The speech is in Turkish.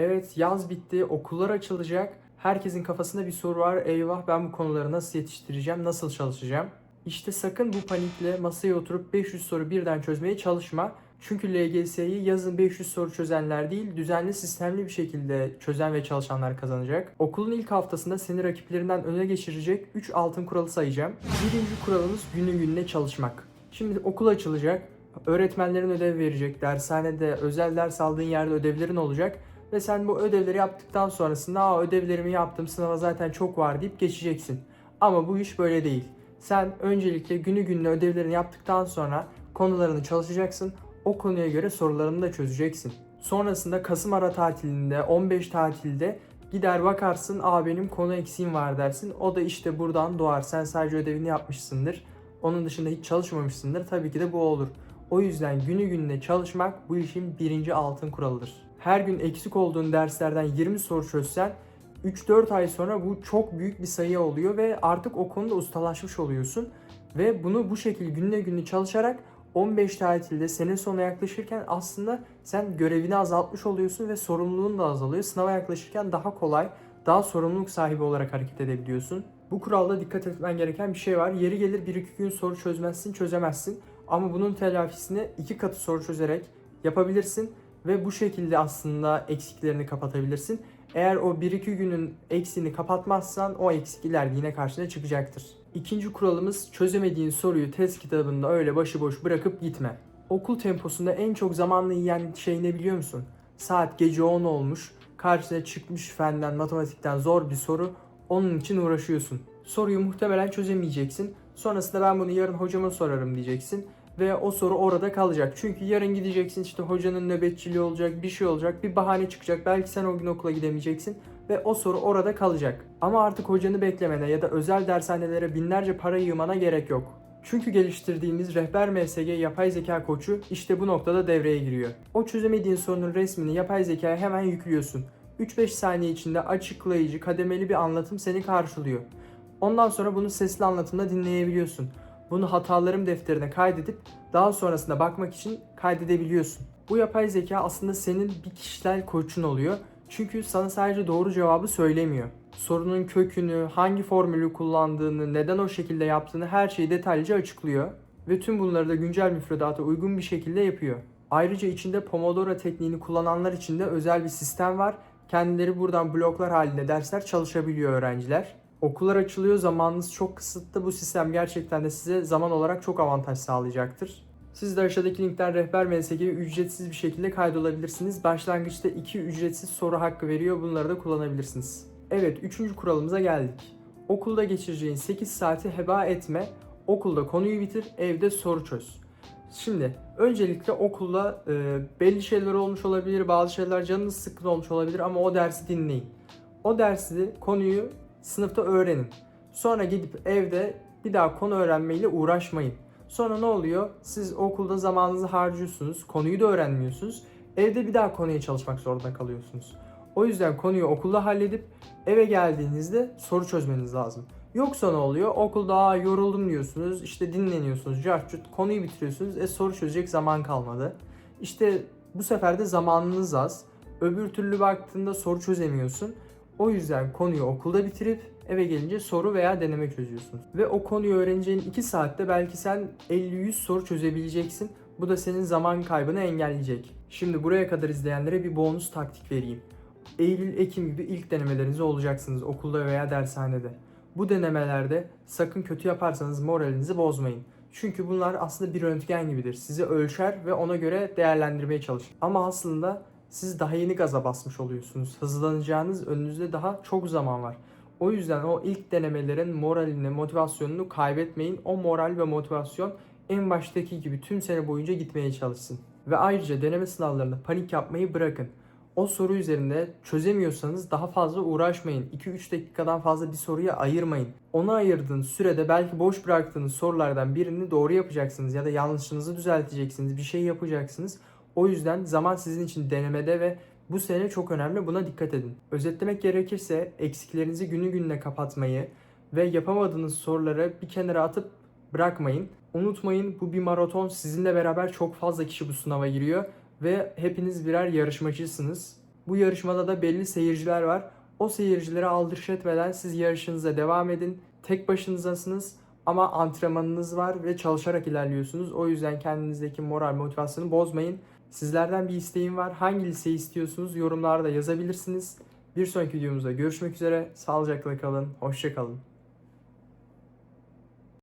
Evet, yaz bitti, okullar açılacak. Herkesin kafasında bir soru var. Eyvah, ben bu konuları nasıl yetiştireceğim, nasıl çalışacağım? İşte sakın bu panikle masaya oturup 500 soru birden çözmeye çalışma. Çünkü LGS'yi yazın 500 soru çözenler değil, düzenli sistemli bir şekilde çözen ve çalışanlar kazanacak. Okulun ilk haftasında seni rakiplerinden öne geçirecek 3 altın kuralı sayacağım. Birinci kuralımız günü gününe çalışmak. Şimdi okul açılacak. Öğretmenlerin ödev verecek. Dershanede, özel ders aldığın yerde ödevlerin olacak. Ve sen bu ödevleri yaptıktan sonrasında ödevlerimi yaptım, sınava zaten çok var deyip geçeceksin. Ama bu iş böyle değil. Sen öncelikle günü gününe ödevlerini yaptıktan sonra konularını çalışacaksın. O konuya göre sorularını da çözeceksin. Sonrasında Kasım ara tatilinde, 15 tatilde gider bakarsın, benim konu eksiğim var dersin. O da işte buradan doğar. Sen sadece ödevini yapmışsındır. Onun dışında hiç çalışmamışsındır. Tabii ki de bu olur. O yüzden günü gününe çalışmak bu işin birinci altın kuralıdır. Her gün eksik olduğun derslerden 20 soru çözsen 3-4 ay sonra bu çok büyük bir sayı oluyor ve artık o konuda ustalaşmış oluyorsun. Ve bunu bu şekilde gününe günü çalışarak 15 tatilde sene sonuna yaklaşırken aslında sen görevini azaltmış oluyorsun ve sorumluluğun da azalıyor. Sınava yaklaşırken daha kolay, daha sorumluluk sahibi olarak hareket edebiliyorsun. Bu kuralda dikkat etmen gereken bir şey var. Yeri gelir 1-2 gün soru çözmezsin, çözemezsin. Ama bunun telafisini 2 katı soru çözerek yapabilirsin ve bu şekilde aslında eksiklerini kapatabilirsin. Eğer o 1-2 günün eksiğini kapatmazsan o eksik ileride yine karşına çıkacaktır. İkinci kuralımız, çözemediğin soruyu test kitabında öyle başıboş bırakıp gitme. Okul temposunda en çok zamanını yiyen şey ne biliyor musun? Saat gece 10 olmuş, karşına çıkmış fenden, matematikten zor bir soru, onun için uğraşıyorsun. Soruyu muhtemelen çözemeyeceksin. Sonrasında ben bunu yarın hocama sorarım diyeceksin. Ve o soru orada kalacak. Çünkü yarın gideceksin, işte hocanın nöbetçiliği olacak, bir şey olacak, bir bahane çıkacak. Belki sen o gün okula gidemeyeceksin ve o soru orada kalacak. Ama artık hocanı beklemene ya da özel dershanelere binlerce para yığmana gerek yok. Çünkü geliştirdiğimiz rehber MSG yapay zeka koçu işte bu noktada devreye giriyor. O çözemediğin sorunun resmini yapay zekaya hemen yüklüyorsun. 3-5 saniye içinde açıklayıcı, kademeli bir anlatım seni karşılıyor. Ondan sonra bunu sesli anlatımda dinleyebiliyorsun. Bunu hatalarım defterine kaydedip daha sonrasında bakmak için kaydedebiliyorsun. Bu yapay zeka aslında senin bir kişisel koçun oluyor. Çünkü sana sadece doğru cevabı söylemiyor. Sorunun kökünü, hangi formülü kullandığını, neden o şekilde yaptığını her şeyi detaylıca açıklıyor. Ve tüm bunları da güncel müfredata uygun bir şekilde yapıyor. Ayrıca içinde Pomodoro tekniğini kullananlar için de özel bir sistem var. Kendileri buradan bloklar halinde dersler çalışabiliyor öğrenciler. Okullar açılıyor, zamanınız çok kısıtlı. Bu sistem gerçekten de size zaman olarak çok avantaj sağlayacaktır. Siz de aşağıdaki linkten rehber MSG'ye ücretsiz bir şekilde kaydolabilirsiniz. Başlangıçta 2 ücretsiz soru hakkı veriyor. Bunları da kullanabilirsiniz. Evet, 3. kuralımıza geldik. Okulda geçireceğin 8 saati heba etme. Okulda konuyu bitir, evde soru çöz. Şimdi öncelikle okulda belli şeyler olmuş olabilir, bazı şeyler canınız sıkkın olmuş olabilir ama o dersi dinleyin. O dersi, konuyu sınıfta öğrenin. Sonra gidip evde bir daha konu öğrenmeyle uğraşmayın. Sonra ne oluyor? Siz okulda zamanınızı harcıyorsunuz, konuyu da öğrenmiyorsunuz. Evde bir daha konuya çalışmak zorunda kalıyorsunuz. O yüzden konuyu okulda halledip eve geldiğinizde soru çözmeniz lazım. Yoksa ne oluyor? Okulda yoruldum diyorsunuz, işte dinleniyorsunuz, cartçut, konuyu bitiriyorsunuz, soru çözecek zaman kalmadı. İşte bu sefer de zamanınız az. Öbür türlü baktığında soru çözemiyorsun. O yüzden konuyu okulda bitirip eve gelince soru veya deneme çözüyorsunuz. Ve o konuyu öğreneceğin 2 saatte belki sen 50-100 soru çözebileceksin. Bu da senin zaman kaybını engelleyecek. Şimdi buraya kadar izleyenlere bir bonus taktik vereyim. Eylül-Ekim gibi ilk denemelerinizi olacaksınız okulda veya dershanede. Bu denemelerde sakın kötü yaparsanız moralinizi bozmayın. Çünkü bunlar aslında bir röntgen gibidir. Sizi ölçer ve ona göre değerlendirmeye çalışır. Ama aslında siz daha yeni gaza basmış oluyorsunuz. Hızlanacağınız, önünüzde daha çok zaman var. O yüzden o ilk denemelerin moralini, motivasyonunu kaybetmeyin. O moral ve motivasyon en baştaki gibi tüm sene boyunca gitmeye çalışsın. Ve ayrıca deneme sınavlarında panik yapmayı bırakın. O soru üzerinde çözemiyorsanız daha fazla uğraşmayın. 2-3 dakikadan fazla bir soruya ayırmayın. Ona ayırdığınız sürede belki boş bıraktığınız sorulardan birini doğru yapacaksınız ya da yanlışınızı düzelteceksiniz, bir şey yapacaksınız. O yüzden zaman sizin için denemede ve bu sene çok önemli, buna dikkat edin. Özetlemek gerekirse eksiklerinizi günü gününe kapatmayı ve yapamadığınız soruları bir kenara atıp bırakmayın. Unutmayın, bu bir maraton, sizinle beraber çok fazla kişi bu sınava giriyor ve hepiniz birer yarışmacısınız. Bu yarışmada da belli seyirciler var. O seyircilere aldırış etmeden siz yarışınıza devam edin. Tek başınızasınız ama antrenmanınız var ve çalışarak ilerliyorsunuz. O yüzden kendinizdeki moral, motivasyonu bozmayın. Sizlerden bir isteğim var. Hangi liseyi istiyorsunuz? Yorumlarda yazabilirsiniz. Bir sonraki videomuzda görüşmek üzere. Sağlıcakla kalın. Hoşça kalın.